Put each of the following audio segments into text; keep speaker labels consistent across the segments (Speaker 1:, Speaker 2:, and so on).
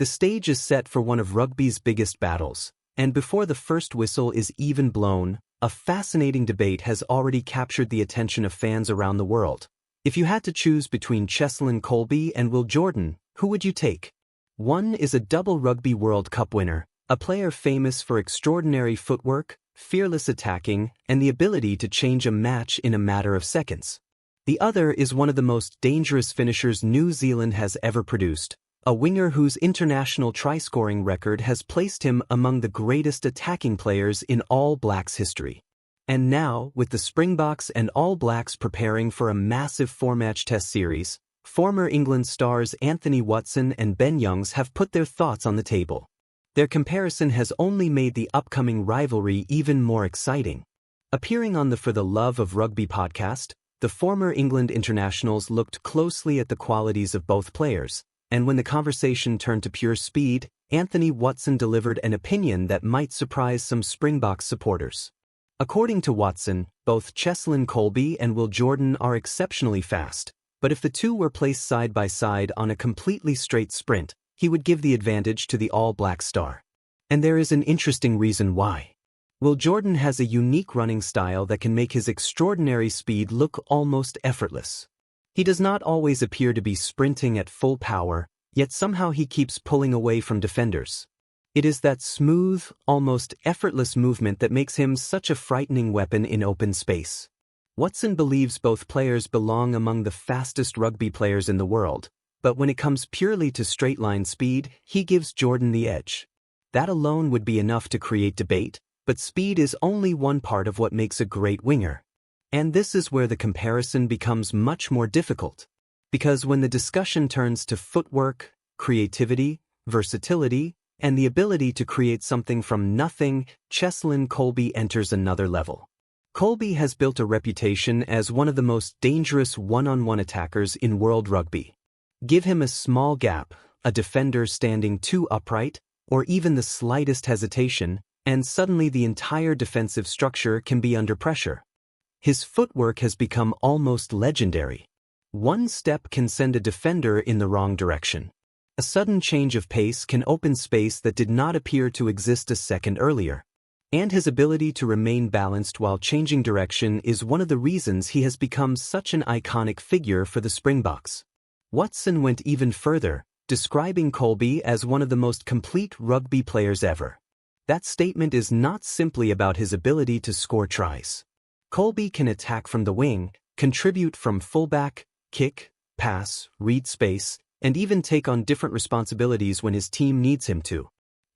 Speaker 1: The stage is set for one of rugby's biggest battles, and before the first whistle is even blown, a fascinating debate has already captured the attention of fans around the world. If you had to choose between Cheslin Kolbe and Will Jordan, who would you take? One is a double Rugby World Cup winner, a player famous for extraordinary footwork, fearless attacking, and the ability to change a match in a matter of seconds. The other is one of the most dangerous finishers New Zealand has ever produced, a winger whose international try-scoring record has placed him among the greatest attacking players in All Blacks history. And now, with the Springboks and All Blacks preparing for a massive four-match test series, former England stars Anthony Watson and Ben Youngs have put their thoughts on the table. Their comparison has only made the upcoming rivalry even more exciting. Appearing on the For the Love of Rugby podcast, the former England internationals looked closely at the qualities of both players, and when the conversation turned to pure speed, Anthony Watson delivered an opinion that might surprise some Springboks supporters. According to Watson, both Cheslin Kolbe and Will Jordan are exceptionally fast, but if the two were placed side by side on a completely straight sprint, he would give the advantage to the All Black star. And there is an interesting reason why. Will Jordan has a unique running style that can make his extraordinary speed look almost effortless. He does not always appear to be sprinting at full power, yet somehow he keeps pulling away from defenders. It is that smooth, almost effortless movement that makes him such a frightening weapon in open space. Watson believes both players belong among the fastest rugby players in the world, but when it comes purely to straight-line speed, he gives Jordan the edge. That alone would be enough to create debate, but speed is only one part of what makes a great winger. And this is where the comparison becomes much more difficult. Because when the discussion turns to footwork, creativity, versatility, and the ability to create something from nothing, Cheslin Kolbe enters another level. Kolbe has built a reputation as one of the most dangerous one-on-one attackers in world rugby. Give him a small gap, a defender standing too upright, or even the slightest hesitation, and suddenly the entire defensive structure can be under pressure. His footwork has become almost legendary. One step can send a defender in the wrong direction. A sudden change of pace can open space that did not appear to exist a second earlier. And his ability to remain balanced while changing direction is one of the reasons he has become such an iconic figure for the Springboks. Watson went even further, describing Kolbe as one of the most complete rugby players ever. That statement is not simply about his ability to score tries. Kolbe can attack from the wing, contribute from fullback, kick, pass, read space, and even take on different responsibilities when his team needs him to.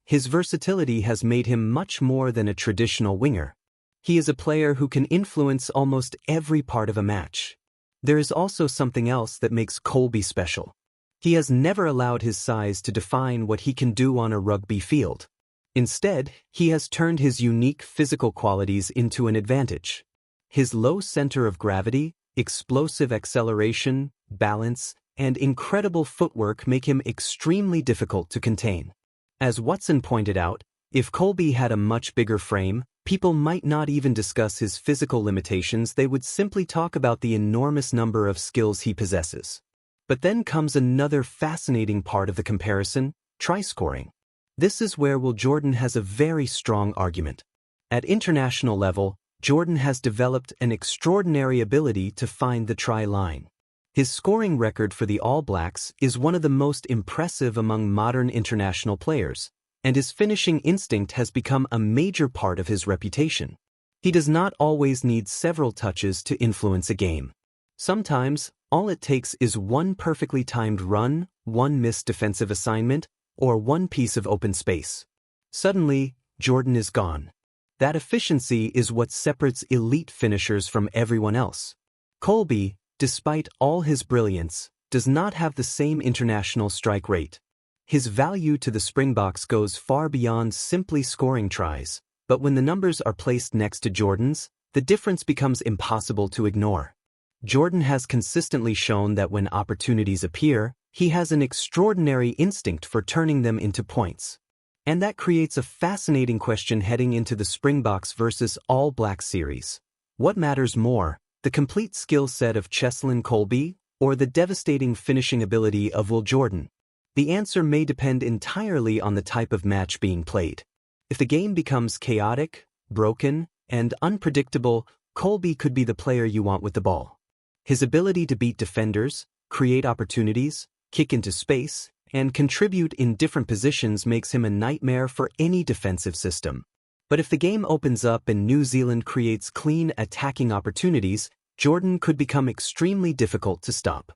Speaker 1: His versatility has made him much more than a traditional winger. He is a player who can influence almost every part of a match. There is also something else that makes Kolbe special. He has never allowed his size to define what he can do on a rugby field. Instead, he has turned his unique physical qualities into an advantage. His low center of gravity, explosive acceleration, balance, and incredible footwork make him extremely difficult to contain. As Watson pointed out, if Kolbe had a much bigger frame, people might not even discuss his physical limitations, they would simply talk about the enormous number of skills he possesses. But then comes another fascinating part of the comparison, try scoring. This is where Will Jordan has a very strong argument. At international level, Jordan has developed an extraordinary ability to find the try line. His scoring record for the All Blacks is one of the most impressive among modern international players, and his finishing instinct has become a major part of his reputation. He does not always need several touches to influence a game. Sometimes, all it takes is one perfectly timed run, one missed defensive assignment, or one piece of open space. Suddenly, Jordan is gone. That efficiency is what separates elite finishers from everyone else. Kolbe, despite all his brilliance, does not have the same international strike rate. His value to the Springboks goes far beyond simply scoring tries, but when the numbers are placed next to Jordan's, the difference becomes impossible to ignore. Jordan has consistently shown that when opportunities appear, he has an extraordinary instinct for turning them into points. And that creates a fascinating question heading into the Springboks versus All Blacks series. What matters more, the complete skill set of Cheslin Kolbe or the devastating finishing ability of Will Jordan? The answer may depend entirely on the type of match being played. If the game becomes chaotic, broken, and unpredictable, Kolbe could be the player you want with the ball. His ability to beat defenders, create opportunities, kick into space, and contribute in different positions makes him a nightmare for any defensive system. But if the game opens up and New Zealand creates clean attacking opportunities, Jordan could become extremely difficult to stop.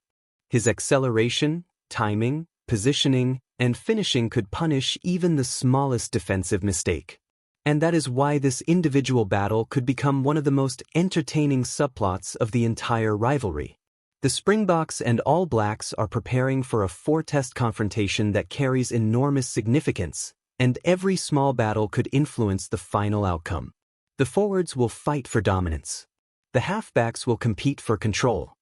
Speaker 1: His acceleration, timing, positioning, and finishing could punish even the smallest defensive mistake. And that is why this individual battle could become one of the most entertaining subplots of the entire rivalry. The Springboks and All Blacks are preparing for a four-test confrontation that carries enormous significance, and every small battle could influence the final outcome. The forwards will fight for dominance. The halfbacks will compete for control.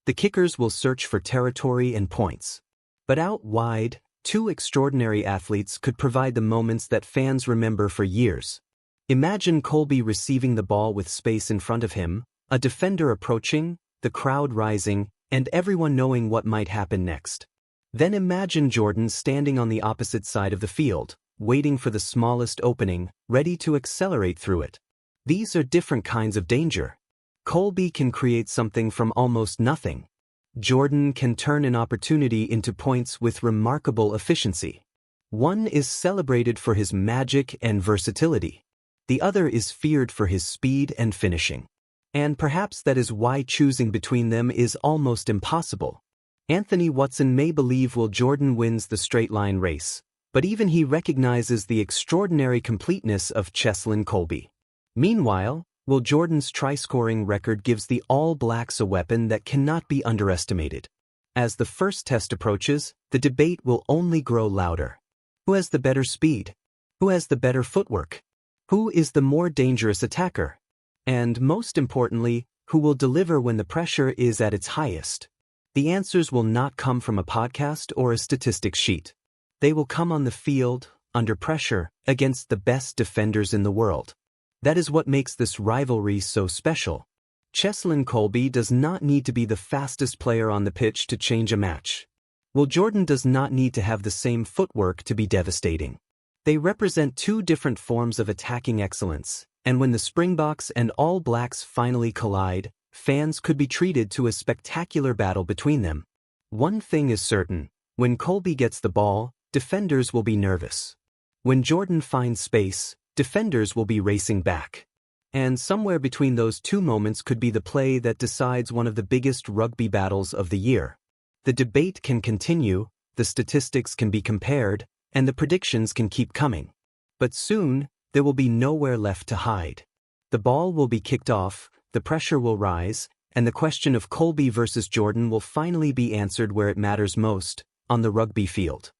Speaker 1: The kickers will search for territory and points. But out wide, two extraordinary athletes could provide the moments that fans remember for years. Imagine Kolbe receiving the ball with space in front of him, a defender approaching, the crowd rising, and everyone knowing what might happen next. Then imagine Jordan standing on the opposite side of the field, waiting for the smallest opening, ready to accelerate through it. These are different kinds of danger. Kolbe can create something from almost nothing. Jordan can turn an opportunity into points with remarkable efficiency. One is celebrated for his magic and versatility. The other is feared for his speed and finishing. And perhaps that is why choosing between them is almost impossible. Anthony Watson may believe Jordan wins the straight-line race, but even he recognizes the extraordinary completeness of Cheslin Kolbe. Meanwhile, Jordan's try-scoring record gives the All Blacks a weapon that cannot be underestimated. As the first test approaches, the debate will only grow louder. Who has the better speed? Who has the better footwork? Who is the more dangerous attacker? And most importantly, who will deliver when the pressure is at its highest? The answers will not come from a podcast or a statistics sheet. They will come on the field, under pressure, against the best defenders in the world. That is what makes this rivalry so special. Cheslin Kolbe does not need to be the fastest player on the pitch to change a match. Jordan does not need to have the same footwork to be devastating. They represent two different forms of attacking excellence, and when the Springboks and All Blacks finally collide, fans could be treated to a spectacular battle between them. One thing is certain: when Kolbe gets the ball, defenders will be nervous. When Jordan finds space, defenders will be racing back. And somewhere between those two moments could be the play that decides one of the biggest rugby battles of the year. The debate can continue, the statistics can be compared, and the predictions can keep coming. But soon, there will be nowhere left to hide. The ball will be kicked off, the pressure will rise, and the question of Kolbe versus Jordan will finally be answered where it matters most, on the rugby field.